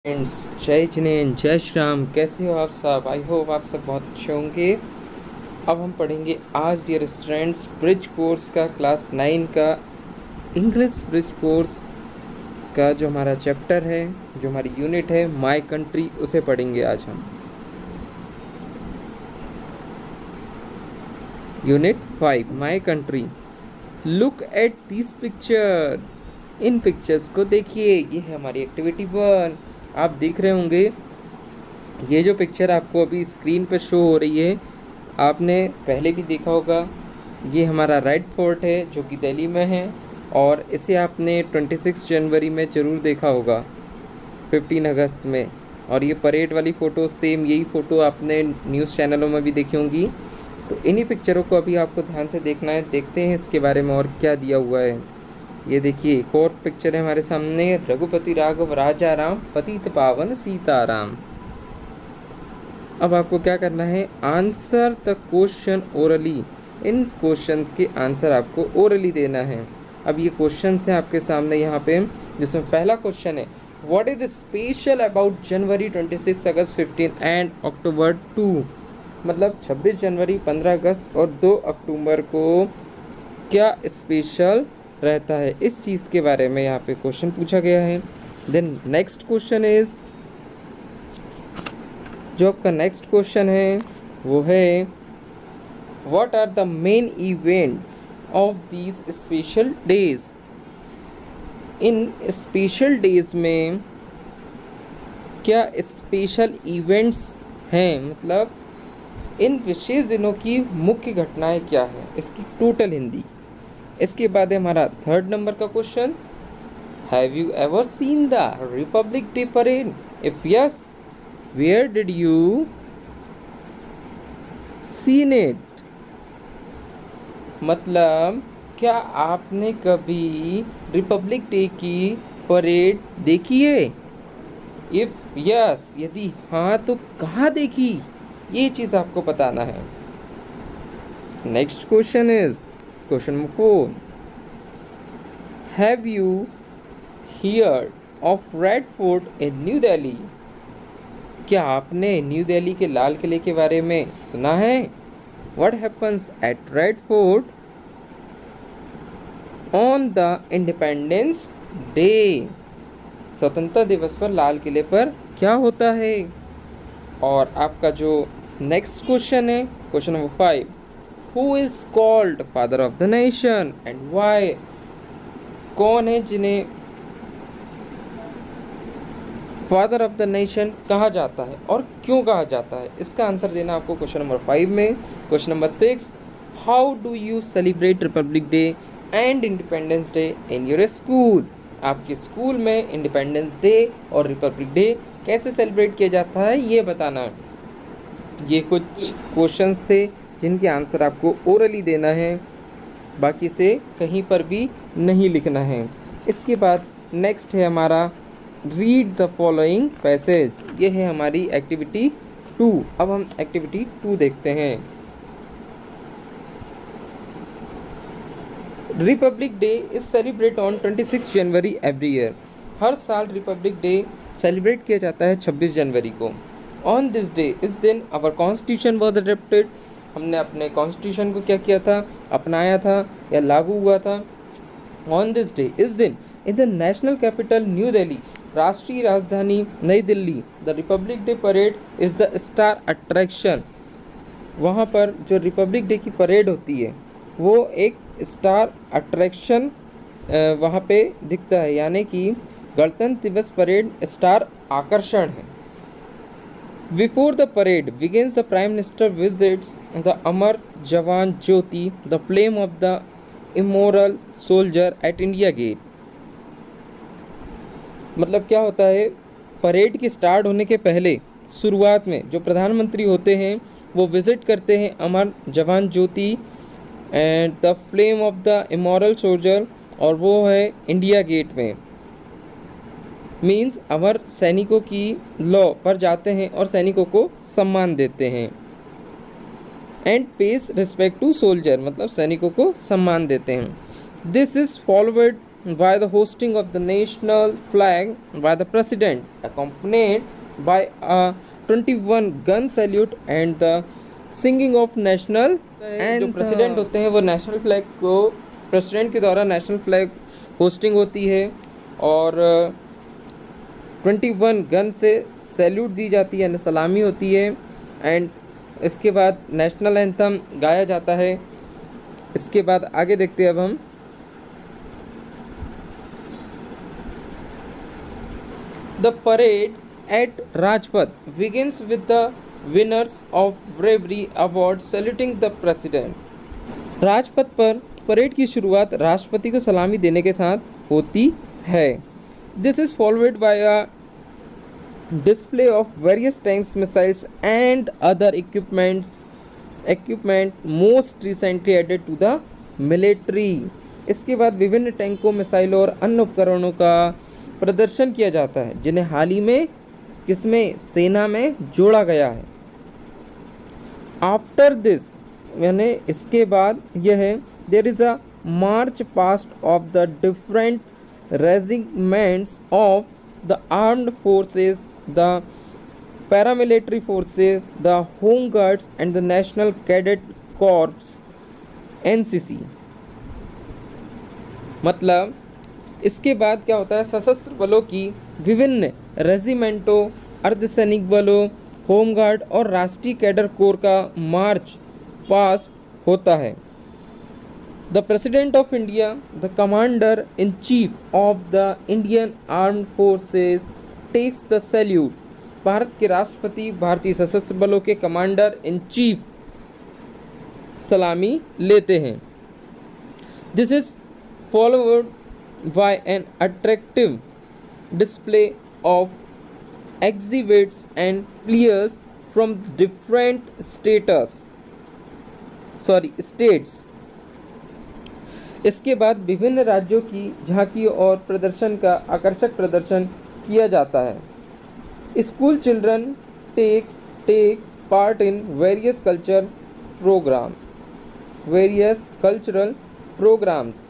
Friends, जय जिनेंद्र, जय श्री राम। कैसे हो आप सब? आई होप आप सब बहुत अच्छे होंगे। अब हम पढ़ेंगे आज डियर स्टूडेंट्स ब्रिज कोर्स का क्लास 9 का इंग्लिश ब्रिज कोर्स का जो हमारा चैप्टर है, जो हमारी यूनिट है माय कंट्री, उसे पढ़ेंगे आज हम। Unit 5 my country. Look at this pictures. In pictures को देखिए। ये है हमारी एक्टिविटी 1। आप देख रहे होंगे ये जो पिक्चर आपको अभी स्क्रीन पर शो हो रही है, आपने पहले भी देखा होगा। ये हमारा रेड फोर्ट है जो कि दिल्ली में है, और इसे आपने 26 जनवरी में ज़रूर देखा होगा, 15 अगस्त में। और ये परेड वाली फ़ोटो, सेम यही फ़ोटो आपने न्यूज़ चैनलों में भी देखी होंगी। तो इन्हीं पिक्चरों को अभी आपको ध्यान से देखना है। देखते हैं इसके बारे में और क्या दिया हुआ है। ये देखिए, एक और पिक्चर है हमारे सामने, रघुपति राघव राजा राम पतित पावन सीताराम। अब आपको क्या करना है, answer the question orally. In questions के आंसर आपको ओरली देना है। अब ये क्वेश्चंस हैं आपके सामने यहाँ पे, जिसमें पहला क्वेश्चन है, what is special about January 26 August 15 and October 2। मतलब 26 जनवरी, 15 अगस्त और 2 अक्टूबर को क्या स्पेशल रहता है, इस चीज़ के बारे में यहाँ पे क्वेश्चन पूछा गया है। देन नेक्स्ट क्वेश्चन इज, जो आपका नेक्स्ट क्वेश्चन है वो है, what are the main events of these special days. इन स्पेशल डेज में क्या स्पेशल इवेंट्स हैं, मतलब इन विशेष दिनों की मुख्य घटनाएं क्या हैं, इसकी टोटल हिंदी। इसके बाद है हमारा थर्ड नंबर का question, have you ever seen the Republic day parade? If yes, where did you seen it? मतलब क्या आपने कभी रिपब्लिक डे की परेड देखी है? इफ यस, यदि हाँ तो कहाँ देखी, ये चीज़ आपको बताना है। Next question is question number 4, have you heard of red fort in new Delhi? क्या आपने न्यू दिल्ली के लाल किले के बारे में सुना है? What happens at Red Fort on the Independence Day? स्वतंत्रता दिवस पर लाल किले पर क्या होता है? और आपका जो नेक्स्ट क्वेश्चन है, question number 5, who is called father of the nation and why? कौन है जिन्हें फादर ऑफ द नेशन कहा जाता है और क्यों कहा जाता है? इसका आंसर देना आपको क्वेश्चन नंबर 5 में। Question number 6, how do you celebrate Republic day and independence day in your school? आपके स्कूल में इंडिपेंडेंस डे और रिपब्लिक डे कैसे सेलिब्रेट किया जाता है, ये बताना है। ये कुछ क्वेश्चंस थे जिनके आंसर आपको ओरली देना है, बाकी से कहीं पर भी नहीं लिखना है। इसके बाद नेक्स्ट है हमारा रीड द फॉलोइंग पैसेज। ये है हमारी एक्टिविटी 2। अब हम एक्टिविटी 2 देखते हैं। Republic Day is celebrate on 26 January every year. हर साल रिपब्लिक डे सेलिब्रेट किया जाता है 26 जनवरी को। ऑन दिस डे, इस दिन आवर कॉन्स्टिट्यूशन वॉज अडॉप्टेड। हमने अपने कॉन्स्टिट्यूशन को क्या किया था, अपनाया था या लागू हुआ था। ऑन दिस डे, इस दिन, in the national capital new Delhi, राष्ट्रीय राजधानी नई Delhi, the Republic day parade is the star attraction. वहाँ पर जो रिपब्लिक डे की परेड होती है वो एक स्टार अट्रैक्शन वहाँ पे दिखता है, यानी कि गणतंत्र दिवस परेड स्टार आकर्षण है। Before the parade begins the prime minister visits the Amar Jawan Jyoti, the flame of the immoral soldier at India Gate. मतलब क्या होता है, परेड के स्टार्ट होने के पहले शुरुआत में जो प्रधानमंत्री होते हैं वो विज़िट करते हैं Amar Jawan Jyoti and the flame of the immoral soldier, और वो है इंडिया गेट में। मीन्स अमर सैनिकों की लॉ पर जाते हैं और सैनिकों को सम्मान देते हैं। And pays respect to soldier, मतलब सैनिकों को सम्मान देते हैं। This is followed by the hosting of the national flag by the president, accompanied by a 21 gun salute and the singing of national and जो प्रेसिडेंट होते हैं वो नेशनल फ्लैग को प्रेसिडेंट के द्वारा नेशनल फ्लैग होस्टिंग होती है और 21 गन से सैल्यूट दी जाती है यानी सलामी होती है एंड इसके बाद नेशनल एंथम गाया जाता है। इसके बाद आगे देखते हैं अब हम the parade at Rajpath begins with the winners of bravery award saluting the president. Rajpath पर परेड की शुरुआत राष्ट्रपति को सलामी देने के साथ होती है। This is followed by a display of various tanks, missiles and other equipment most recently added to the military। इसके बाद विभिन्न टैंकों, मिसाइलों और अन्य उपकरणों का प्रदर्शन किया जाता है जिन्हें हाल ही में किसमें सेना में जोड़ा गया है। आफ्टर दिस यानी इसके बाद यह है there is a march past of the different regiments of the armed forces, the paramilitary forces, the home guards and the national cadet corps NCC। मतलब इसके बाद क्या होता है, सशस्त्र बलों की विभिन्न रेजिमेंटों, अर्धसैनिक बलों, होम गार्ड और राष्ट्रीय कैडर कोर का मार्च पास होता है। The president of India, the commander in chief of the Indian armed forces takes the salute. Bharat के राष्ट्रपति भारतीय सशस्त्र बलों के कमांडर इन चीफ सलामी लेते हैं। This is followed by an attractive display of exhibits and players from different states. इसके बाद विभिन्न राज्यों की झांकी और प्रदर्शन का आकर्षक प्रदर्शन किया जाता है। School children take part in various cultural programs.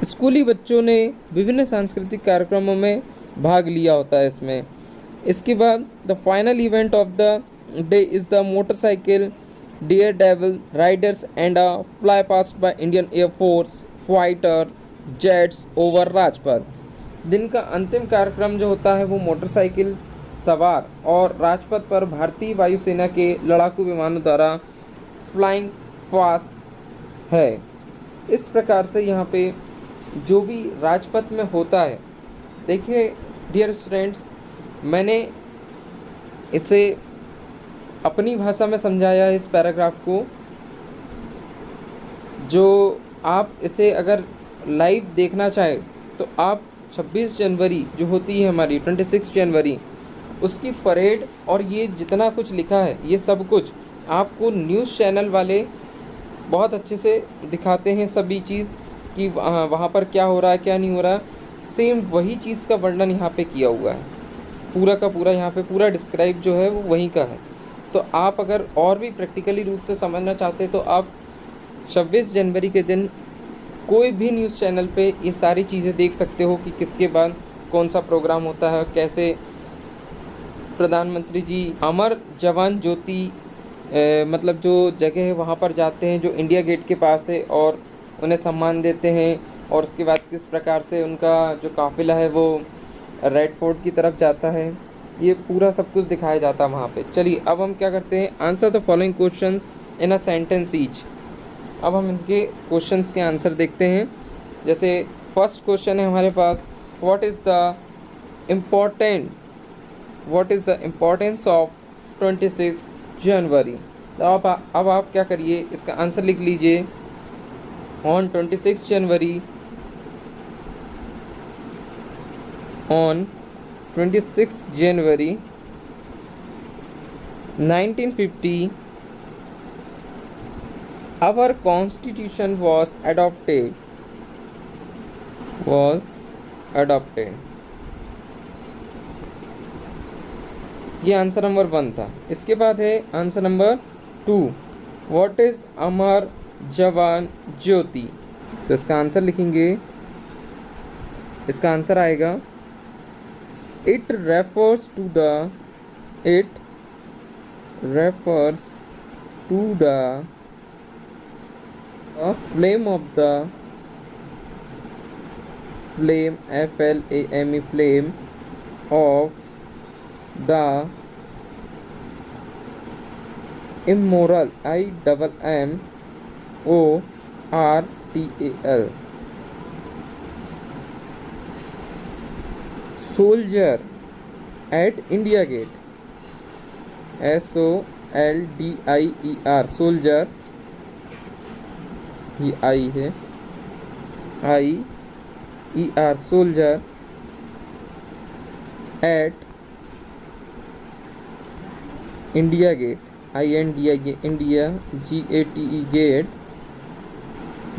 स्कूली बच्चों ने विभिन्न सांस्कृतिक कार्यक्रमों में भाग लिया होता है इसमें। इसके बाद the final event of the day is the motorcycle daredevil riders and a fly past by Indian air force fighter jets over Rajpath. दिन का अंतिम कार्यक्रम जो होता है वो मोटरसाइकिल सवार और राजपथ पर भारतीय वायुसेना के लड़ाकू विमानों द्वारा फ्लाइंग फास्ट है। इस प्रकार से यहाँ पे जो भी राजपथ में होता है, देखिए डियर स्टूडेंट्स, मैंने इसे अपनी भाषा में समझाया है इस पैराग्राफ को। जो आप इसे अगर लाइव देखना चाहे तो आप 26 जनवरी जो होती है हमारी 26 जनवरी उसकी परेड और ये जितना कुछ लिखा है ये सब कुछ आपको न्यूज़ चैनल वाले बहुत अच्छे से दिखाते हैं सभी चीज़ कि वहाँ पर क्या हो रहा है क्या नहीं हो रहा। सेम वही चीज़ का वर्णन यहाँ पे किया हुआ है, पूरा का पूरा यहाँ पे पूरा डिस्क्राइब जो है वो वहीं का है। तो आप अगर और भी प्रैक्टिकली रूप से समझना चाहते हैं तो आप 26 जनवरी के दिन कोई भी न्यूज़ चैनल पे ये सारी चीज़ें देख सकते हो कि किसके बाद कौन सा प्रोग्राम होता है, कैसे प्रधानमंत्री जी अमर जवान ज्योति मतलब जो जगह है वहाँ पर जाते हैं जो इंडिया गेट के पास है और उन्हें सम्मान देते हैं और उसके बाद किस प्रकार से उनका जो काफिला है वो रेड फोर्ट की तरफ जाता है। ये पूरा सब कुछ दिखाया जाता है वहाँ पे। चलिए अब हम क्या करते हैं, answer the following questions in a sentence each. अब हम इनके क्वेश्चंस के आंसर देखते हैं। जैसे फर्स्ट क्वेश्चन है हमारे पास, what is the importance of 26 January. तो अब आप क्या करिए, इसका आंसर लिख लीजिए। On 26 January 1950 our constitution was adopted। ये आंसर नंबर 1 था। इसके बाद है answer number 2, what is Amar Jawan Jyoti. तो इसका आंसर लिखेंगे इसका आंसर आएगा it refers to the it refers to the flame of the flame flame flame of the immoral IMMORTAL soldier at India Gate SOLDIER soldier, ये आई है IER soldier at India gate INDIA India GATE get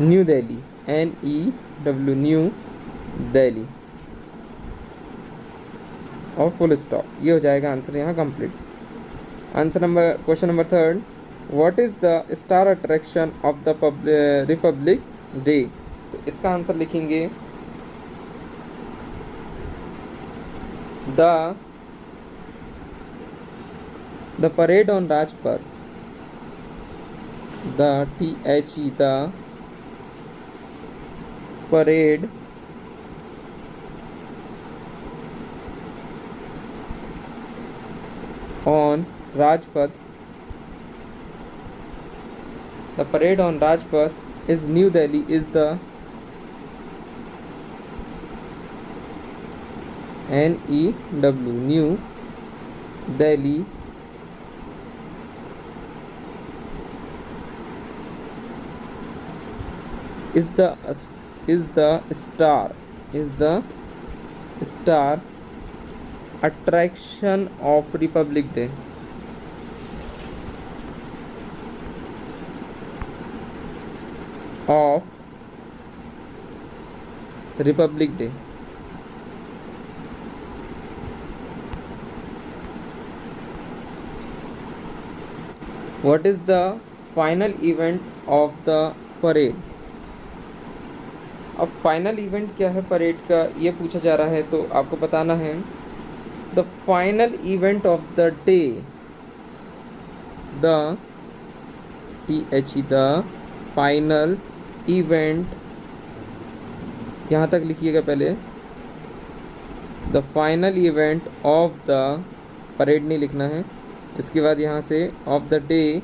new Delhi NEW new Delhi और full stop. ये हो जाएगा answer यहाँ complete. Answer number question number 3 what is the star attraction of the Republic day. तो इसका answer लिखेंगे the parade on Rajpath the parade on Rajpath. The parade on Rajpath is New Delhi is the NEW New Delhi is the star attraction of Republic Day. Of Republic Day. What is the final event of the parade? अब final event क्या है parade का, ये पूछा जा रहा है, तो आपको बताना है the final event of the day the final event, यहाँ तक लिखिएगा पहले, the final event of the parade नहीं लिखना है, इसके बाद यहाँ से of the day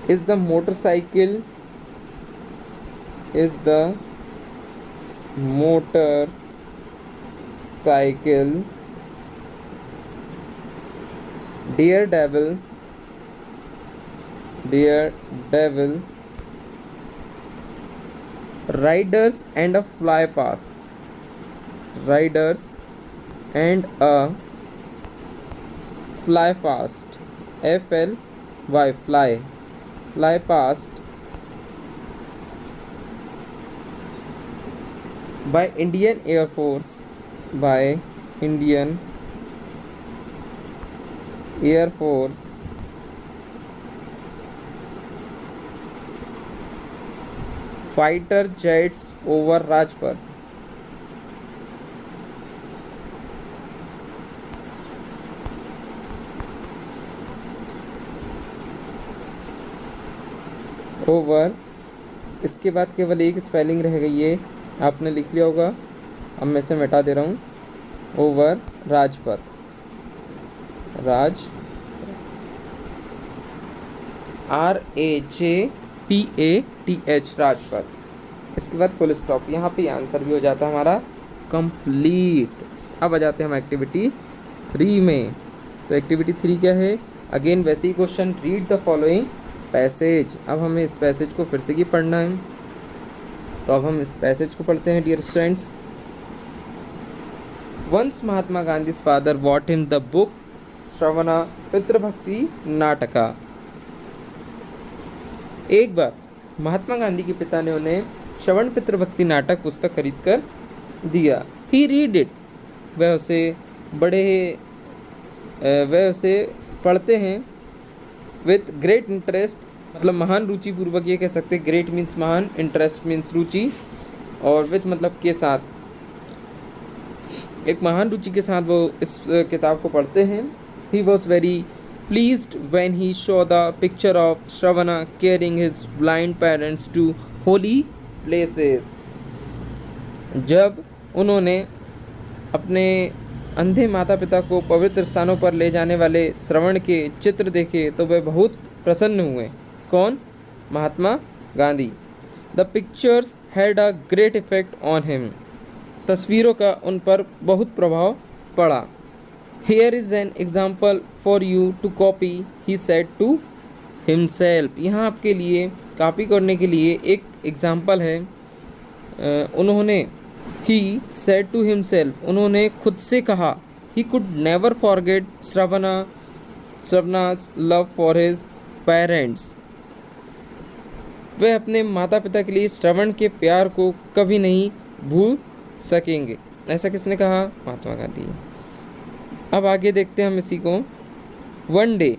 is the motorcycle Daredevil Riders and a Fly Past Fly Past by Indian Air Force fighter jets over Rajpath. Over, इसके बाद केवल एक स्पेलिंग रह गई है, आपने लिख लिया होगा, अब मैं इसे मिटा दे रहा हूँ। ओवर राजपथ, RAJPATH राजपथ, इसके बाद फुल स्टॉप। यहाँ पे आंसर भी हो जाता है हमारा कंप्लीट। अब आ जाते हैं हम एक्टिविटी 3 में। तो एक्टिविटी 3 क्या है? अगेन वैसे ही question, read the following passage. अब हमें इस पैसेज को फिर से ही पढ़ना है, तो अब हम इस पैसेज को पढ़ते हैं dear students. Once Mahatma Gandhi's father bought him the book Shravana Pitribhakti Nataka. एक बार महात्मा गांधी के पिता ने उन्हें श्रवण पितृभक्ति नाटक पुस्तक खरीद कर दिया। ही रीड इट, वह उसे पढ़ते हैं विथ ग्रेट इंटरेस्ट, मतलब महान रुचि पूर्वक, ये कह सकते हैं। ग्रेट मीन्स महान, इंटरेस्ट मीन्स रुचि। और विथ मतलब के साथ, एक महान रुचि के साथ वो इस किताब को पढ़ते हैं। He was very pleased when he show the picture of Shravana carrying his blind parents to holy places. जब उन्होंने अपने अंधे माता पिता को पवित्र स्थानों पर ले जाने वाले श्रवण के चित्र देखे तो वे बहुत प्रसन्न हुए। कौन? Mahatma Gandhi. The pictures had a great effect on him. तस्वीरों का उन पर बहुत प्रभाव पड़ा। Here is an example for you to copy, he said to himself. यहाँ आपके लिए कॉपी करने के लिए एक एग्जाम्पल है। उन्होंने ही सेड टू हिमसेल्फ, उन्होंने खुद से कहा। He could never forget Shravana's love for his parents. वे अपने माता पिता के लिए श्रवण के प्यार को कभी नहीं भूल सकेंगे। ऐसा किसने कहा? महात्मा गांधी। अब आगे देखते हैं हम इसी को। One day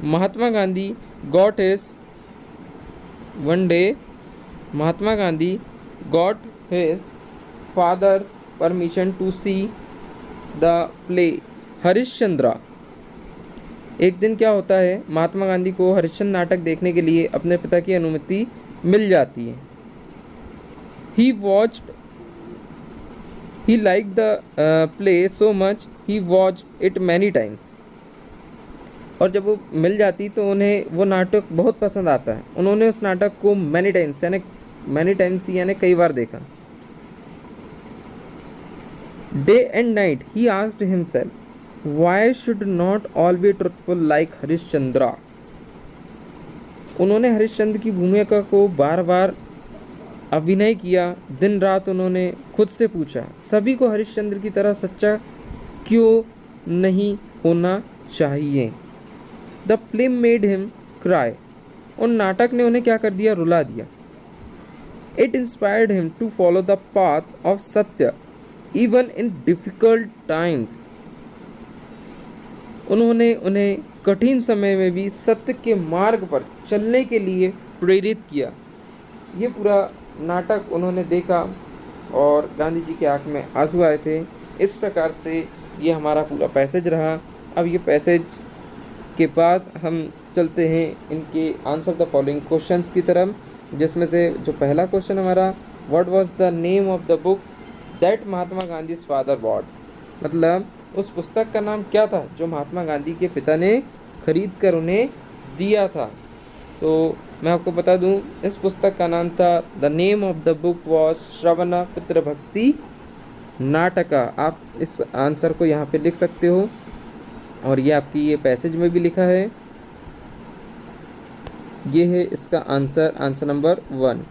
Mahatma Gandhi got his father's permission to see the play Harishchandra. एक दिन क्या होता है, महात्मा गांधी को हरिश्चंद्र नाटक देखने के लिए अपने पिता की अनुमति मिल जाती है। He liked the play so much he watched it many times। और जब वो मिल जाती तो उन्हें वो नाटक बहुत पसंद आता है। उन्होंने उस नाटक को many times यानी कई बार देखा। Day and night he asked himself, why should not all be truthful like Harishchandra. उन्होंने हरिश्चंद्र की भूमिका को बार बार अभिनय किया। दिन रात उन्होंने खुद से पूछा, सभी को हरिश्चंद्र की तरह सच्चा क्यों नहीं होना चाहिए। The play made him cry. उन नाटक ने उन्हें क्या कर दिया? रुला दिया। It inspired him to follow the path of satya even in difficult times. उन्होंने उन्हें कठिन समय में भी सत्य के मार्ग पर चलने के लिए प्रेरित किया। ये पूरा नाटक उन्होंने देखा और गांधी जी की आंख में आंसू आए थे। इस प्रकार से ये हमारा पूरा पैसेज रहा। अब ये पैसेज के बाद हम चलते हैं इनके आंसर द फॉलोइंग क्वेश्चंस की तरफ, जिसमें से जो पहला क्वेश्चन हमारा, what was the name of the book that Mahatma Gandhi father bought. मतलब उस पुस्तक का नाम क्या था जो महात्मा गांधी के पिता ने खरीद कर उन्हें दिया था। तो मैं आपको बता दूं, इस पुस्तक का नाम था, the name of the book was Shravan Pitribhakti Nataka. आप इस आंसर को यहाँ पे लिख सकते हो और ये आपकी ये पैसेज में भी लिखा है। ये है इसका आंसर नंबर 1,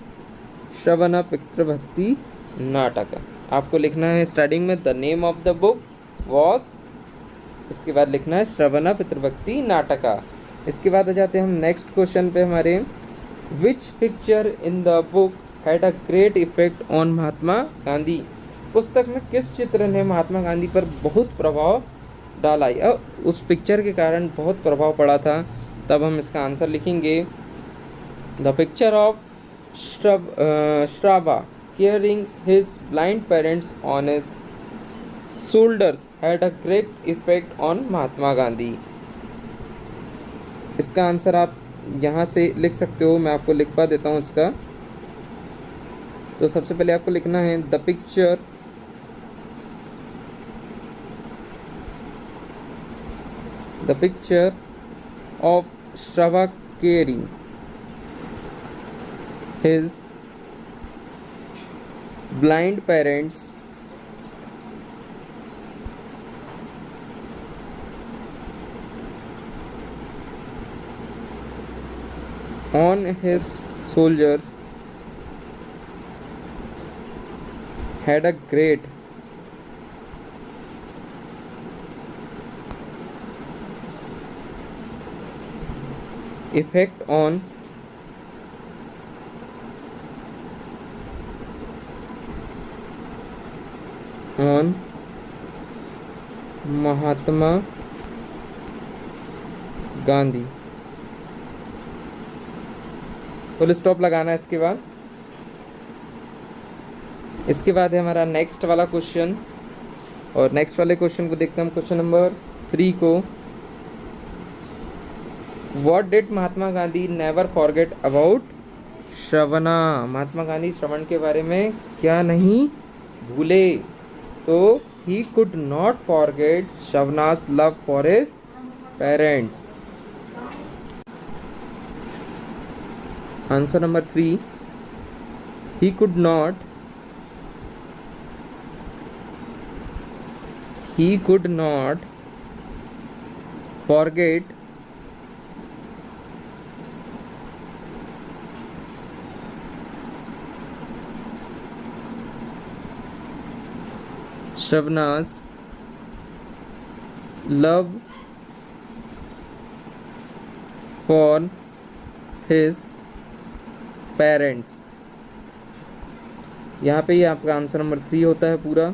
श्रवण पितृभक्ति नाटका। आपको लिखना है स्टार्टिंग में the name of the book was, इसके बाद लिखना है श्रवण पितृभक्ति नाटका। इसके बाद आ जाते हैं हम नेक्स्ट क्वेश्चन पे हमारे, which picture in the book had a great effect on Mahatma Gandhi. पुस्तक में किस चित्र ने महात्मा गांधी पर बहुत प्रभाव डाला या उस पिक्चर के कारण बहुत प्रभाव पड़ा था। तब हम इसका आंसर लिखेंगे, the picture of Shrava carrying his blind parents on his shoulders had a great effect on Mahatma Gandhi. इसका आंसर आप यहाँ से लिख सकते हो, मैं आपको लिखवा देता हूँ इसका। तो सबसे पहले आपको लिखना है the picture of Shrava carrying his blind parents on his soldiers had a great effect on Mahatma Gandhi. Full stop लगाना है इसके बाद। इसके बाद है हमारा नेक्स्ट वाला क्वेश्चन, और नेक्स्ट वाले क्वेश्चन को देखते हैं हम, क्वेश्चन नंबर 3 को। What did Mahatma Gandhi never forget about Shravana? Mahatma Gandhi Shravan के बारे में क्या नहीं भूले? तो he could not forget Shravana's love for his parents. Answer number 3, he could not forget Shravana's love for his parents. यहाँ पे ये आपका आंसर नंबर 3 होता है पूरा।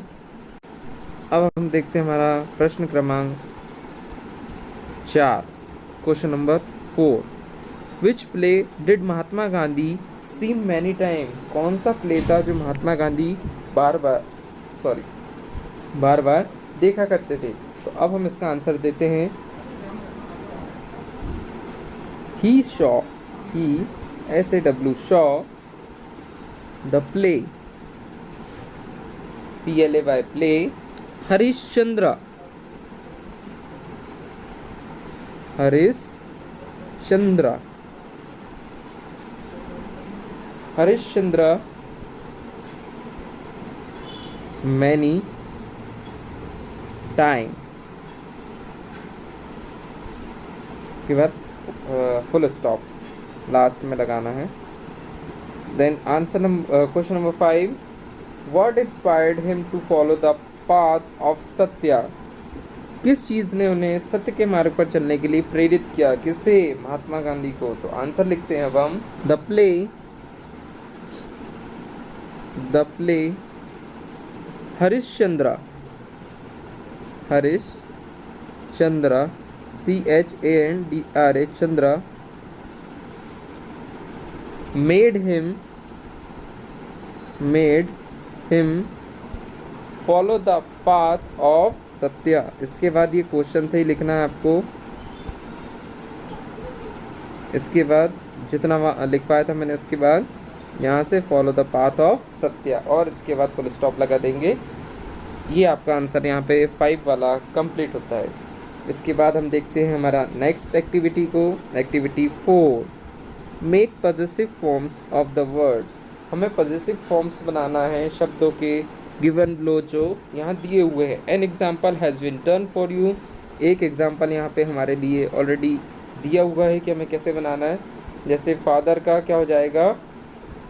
अब हम देखते हैं हमारा प्रश्न क्रमांक 4, question number 4। Which play did Mahatma Gandhi see many time? कौन सा प्ले था जो महात्मा गांधी बार बार देखा करते थे? तो अब हम इसका आंसर देते हैं। ही saw the play play Harishchandra many time। इसके बाद फुल स्टॉप लास्ट में लगाना है। Then answer question number 5, what inspired him to follow the path of satya? किस चीज़ ने उन्हें सत्य के मार्ग पर चलने के लिए प्रेरित किया? किसे? महात्मा गांधी को। तो आंसर लिखते हैं अब हम। The play Harishchandra CHANDRA Chandra made him follow the path of Satya. इसके बाद ये क्वेश्चन से ही लिखना है आपको। इसके बाद जितना लिख पाया था मैंने, उसके बाद यहाँ से follow the path of Satya, और इसके बाद फुल स्टॉप लगा देंगे। ये आपका आंसर यहाँ पे 5 वाला कंप्लीट होता है। इसके बाद हम देखते हैं हमारा नेक्स्ट एक्टिविटी को, activity 4, make possessive forms of the words. हमें पॉजेसिव फॉर्म्स बनाना है शब्दों के गिवन लो जो यहाँ दिए हुए हैं। An example has been done for you. एक एग्जाम्पल यहाँ पे हमारे लिए ऑलरेडी दिया हुआ है कि हमें कैसे बनाना है। जैसे फादर का क्या हो जाएगा?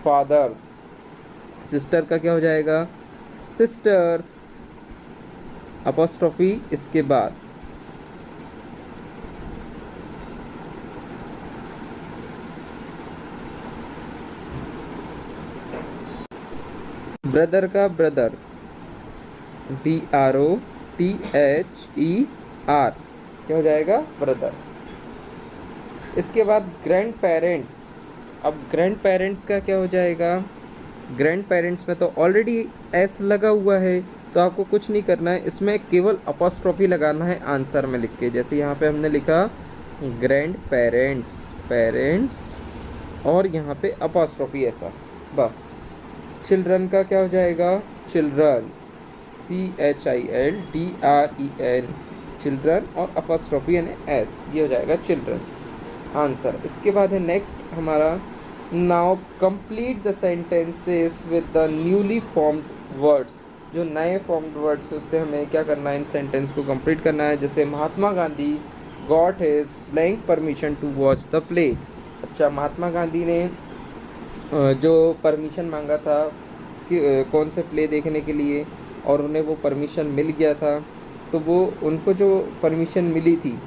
फादर्स। सिस्टर का क्या हो जाएगा? सिस्टर्स। अपॉस्ट्रोफी इसके बाद। ब्रदर का ब्रदर्स, BROTHER, क्या हो जाएगा? ब्रदर्स। इसके बाद ग्रैंड पेरेंट्स। अब ग्रैंड पेरेंट्स का क्या हो जाएगा? ग्रैंड पेरेंट्स में तो ऑलरेडी एस लगा हुआ है, तो आपको कुछ नहीं करना है, इसमें केवल अपॉस्ट्रोफी लगाना है आंसर में लिख के। जैसे यहाँ पे हमने लिखा ग्रैंड पेरेंट्स और यहाँ पे अपॉस्ट्रोफी, ऐसा बस। चिल्ड्रन का क्या हो जाएगा? चिल्ड्रंस, CHILDREN, चिल्ड्रन, और अपॉस्ट्रोफी यानी एस, ये हो जाएगा चिल्ड्रंस आंसर। इसके बाद है नेक्स्ट हमारा, now complete the sentences with the newly formed words. जो नए फॉर्म्ड वर्ड्स उससे हमें क्या करना है? इन सेंटेंस को कंप्लीट करना है। जैसे Mahatma Gandhi got his blank permission to watch the play. अच्छा, महात्मा गांधी ने जो परमिशन मांगा था कि कौन से प्ले देखने के लिए, और उन्हें वो परमिशन मिल गया था। तो वो उनको जो परमिशन मिली थी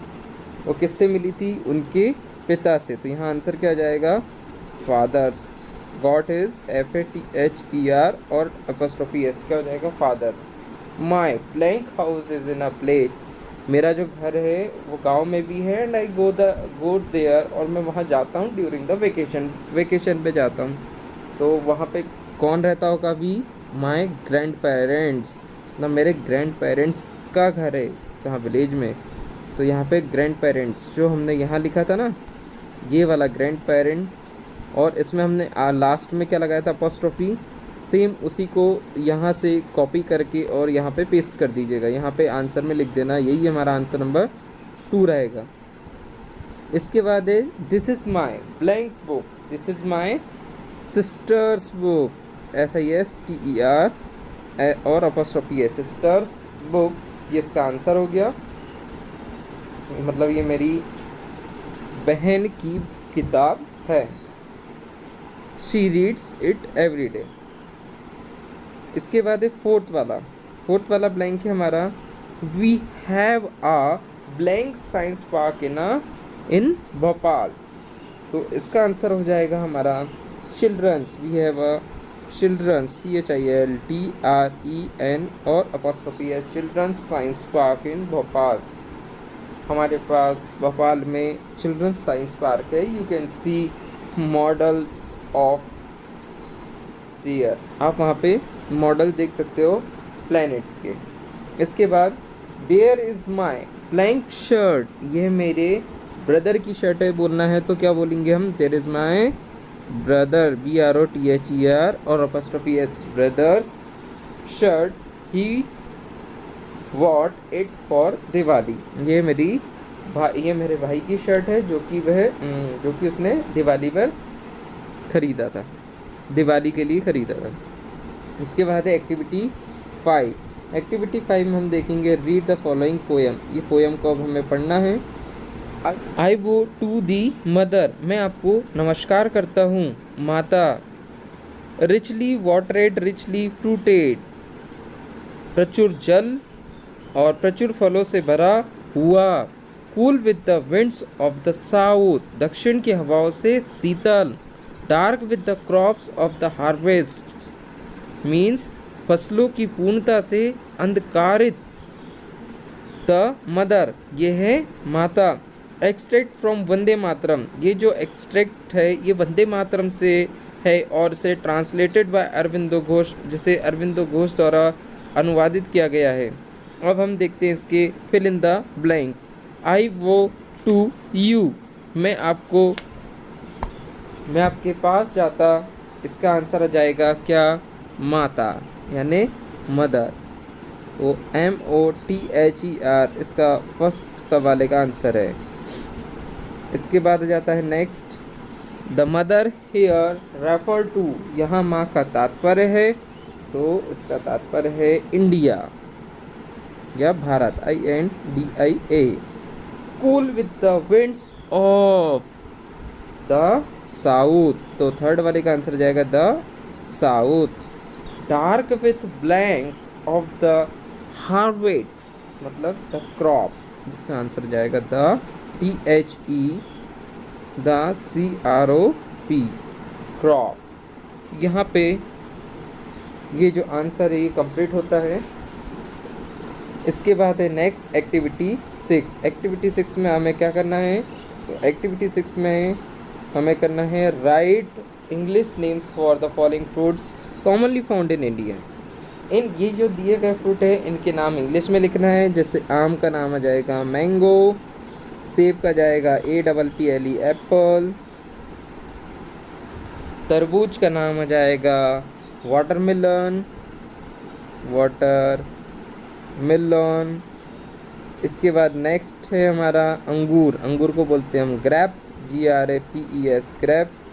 वो किससे मिली थी? उनके पिता से। तो यहाँ आंसर क्या आ जाएगा? फादर्स। गॉट इज FATHER और अपॉस्ट्रोफी एस, क्या हो जाएगा? Fathers. My blank house is in a play. मेरा जो घर है वो गांव में भी है, एंड आई गो देयर, और मैं वहाँ जाता हूँ ड्यूरिंग द वेकेशन पे जाता हूँ। तो वहाँ पे कौन रहता होगा? अभी माई ग्रैंड पेरेंट्स, मतलब मेरे ग्रैंड पेरेंट्स का घर है कहाँ, विलेज में। तो यहाँ पे ग्रैंड पेरेंट्स जो हमने यहाँ लिखा था ना, ये वाला ग्रैंड पेरेंट्स, और इसमें हमने लास्ट में क्या लगाया था, अपॉस्ट्रोफी, सेम उसी को यहाँ से कॉपी करके और यहाँ पे पेस्ट कर दीजिएगा। यहाँ पे आंसर में लिख देना, यही हमारा आंसर नंबर 2 रहेगा। इसके बाद है this is my blank book, this is my sisters book, SISTER और अपॉस्ट्रोफी है, सिस्टर्स बुक, ये इसका आंसर हो गया। मतलब ये मेरी बहन की किताब है, she reads it every day. इसके बाद है फोर्थ वाला ब्लैंक है हमारा, we have a blank science park in Bhopal. तो इसका आंसर हो जाएगा हमारा children's, we have a children's, CHILDREN और अपॉस्ट्रोफी है, children's science park in Bhopal. हमारे पास भोपाल में चिल्ड्रंस साइंस पार्क है, you can see models of there, आप वहाँ पे मॉडल देख सकते हो प्लैनेट्स के। इसके बाद there is my blank shirt, ये मेरे ब्रदर की शर्ट है बोलना है, तो क्या बोलेंगे हम, there is my brother, BROTHER और apostrophe S, brother's shirt, he bought it for Diwali, ये मेरे भाई की शर्ट है जो कि उसने दिवाली पर ख़रीदा था, दिवाली के लिए ख़रीदा था। इसके बाद है एक्टिविटी 5 में हम देखेंगे रीड द फॉलोइंग पोएम, ये पोएम को अब हमें पढ़ना है। आई वो टू दी मदर, मैं आपको नमस्कार करता हूँ माता, रिचली वाटरेड रिचली फ्रूटेड, प्रचुर जल और प्रचुर फलों से भरा हुआ, cool with the winds of the south, दक्षिण की हवाओं से शीतल, dark with the crops of the harvest, means फसलों की पूर्णता से अंधकारित, द मदर, ये है माता। एक्सट्रैक्ट फ्रॉम वंदे मातरम, ये जो एक्सट्रैक्ट है ये वंदे मातरम से है और इसे ट्रांसलेटेड बाय अरविंदो घोष, जिसे अरविंदो घोष द्वारा अनुवादित किया गया है। अब हम देखते हैं इसके फिल इन द ब्लैंक्स। आई वो टू यू, मैं आपके पास जाता, इसका आंसर आ जाएगा क्या, माता, यानी मदर, वो MOTHER इसका फर्स्ट वाले का आंसर है। इसके बाद आ जाता है next, the mother here refer to, यहाँ माँ का तात्पर्य है, तो इसका तात्पर्य है इंडिया या Bharat, INDIA। Cool with the winds of the south, तो थर्ड वाले का आंसर जाएगा the south. Dark with blank of the harvest, मतलब द क्रॉप, जिसका आंसर जाएगा the THE the CROP, crop. यहाँ पे ये जो आंसर है ये कंप्लीट होता है। इसके बाद है नेक्स्ट एक्टिविटी 6 में हमें क्या करना है, तो एक्टिविटी 6 में हमें करना है right English names for the following fruits commonly found in India. ये जो दिए गए फ्रूट है इनके नाम इंग्लिश में लिखना है, जैसे आम का नाम आ जाएगा मैंगो, सेब का जाएगा APPLE एप्पल, तरबूज का नाम आ जाएगा वाटरमेलन, इसके बाद नेक्स्ट है हमारा अंगूर को बोलते हैं हम ग्रेप्स, GRAPES ग्रेप्स,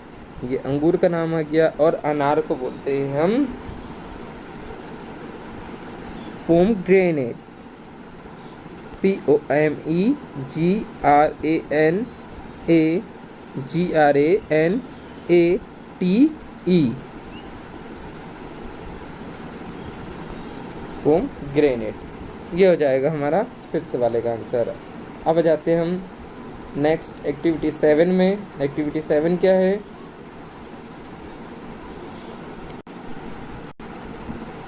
ये अंगूर का नाम आ गया। और अनार को बोलते हैं हम पोमग्रेनेट, POMEGRANAGRANATE, पोमग्रेनेट, ये हो जाएगा हमारा 5th वाले का आंसर। अब आ जाते हैं हम नेक्स्ट एक्टिविटी 7 में। एक्टिविटी 7 क्या है,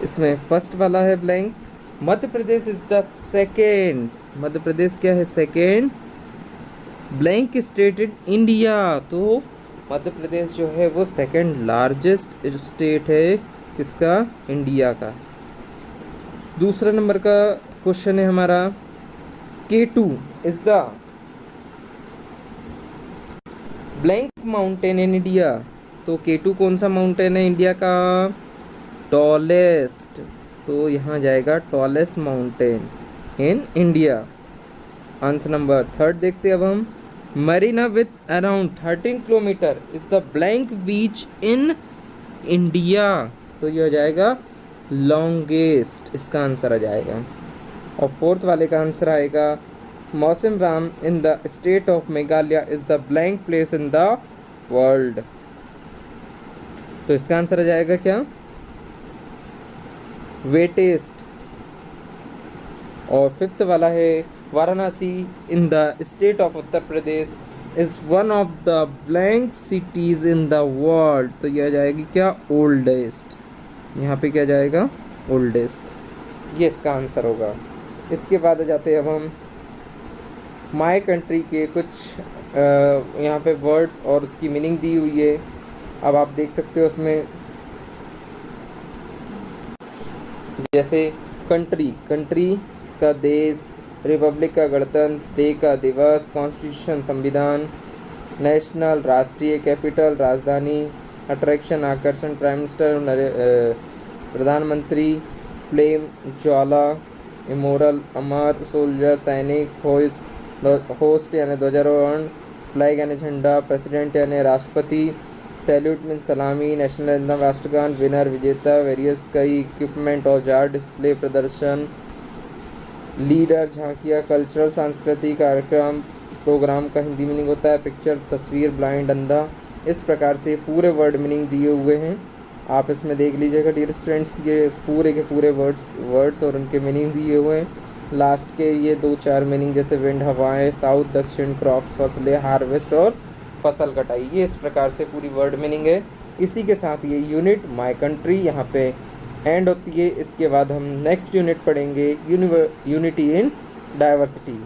इसमें फर्स्ट वाला है blank, Madhya Pradesh is the second, Madhya Pradesh क्या है, second blank state in India. तो मध्य प्रदेश जो है वो सेकेंड लार्जेस्ट स्टेट है किसका? इंडिया का। दूसरा नंबर का क्वेश्चन है हमारा, K2 is the blank mountain in India. तो K2 कौन सा माउंटेन है इंडिया का? टॉलेस्ट। तो यहाँ जाएगा tallest mountain in India. Answer number third देखते हैं अब हम। Marina with around 13 kilometre is the blank beach in India. तो ये हो जाएगा लॉन्गेस्ट, इसका आंसर आ जाएगा। और फोर्थ वाले का आंसर आएगा, मौसम Ram in the state of Meghalaya is the blank place in the world. तो इसका आंसर आ जाएगा क्या? वेटेस्ट। और फिफ्थ वाला है, Varanasi in the state of Uttar Pradesh is one of the blank cities in the world. तो यह जाएगी क्या? ओल्डेस्ट। यहाँ पे क्या जाएगा? ओल्डेस्ट। ये इसका आंसर होगा। इसके बाद आ जाते हैं अब हम माय कंट्री के कुछ यहाँ पे वर्ड्स और उसकी मीनिंग दी हुई है। अब आप देख सकते हो उसमें, जैसे कंट्री, कंट्री का देश, रिपब्लिक का गणतंत्र, डे का दिवस, कॉन्स्टिट्यूशन संविधान, नेशनल राष्ट्रीय, कैपिटल राजधानी, अट्रैक्शन आकर्षण, प्राइम मिनिस्टर प्रधानमंत्री, फ्लेम ज्वाला, इमोरल अमर, सोल्जर सैनिक, होस्ट यानी ध्वजारोहण, फ्लैग यानी झंडा, प्रेसिडेंट यानी राष्ट्रपति, सैल्यूट मीन सलामी, नेशनल एंथम राष्ट्रगान, विनर विजेता, वेरियस कई, इक्विपमेंट औजार, डिस्प्ले प्रदर्शन, लीडर झांकियाँ, कल्चरल सांस्कृतिक कार्यक्रम, प्रोग्राम का हिंदी मीनिंग होता है पिक्चर तस्वीर, ब्लाइंड अंधा। इस प्रकार से पूरे वर्ड मीनिंग दिए हुए हैं, आप इसमें देख लीजिएगा डियर स्टूडेंट्स। ये पूरे के पूरे वर्ड्स और उनके मीनिंग दिए हुए हैं। लास्ट के ये 2-4 मीनिंग जैसे विंड हवाएं, साउथ दक्षिण, क्रॉप्स फसलें, हार्वेस्ट और फसल कटाई, ये इस प्रकार से पूरी वर्ड मीनिंग है। इसी के साथ ये यूनिट माय कंट्री यहाँ पे एंड होती है। इसके बाद हम नेक्स्ट यूनिट पढ़ेंगे यूनिटी इन डाइवर्सिटी।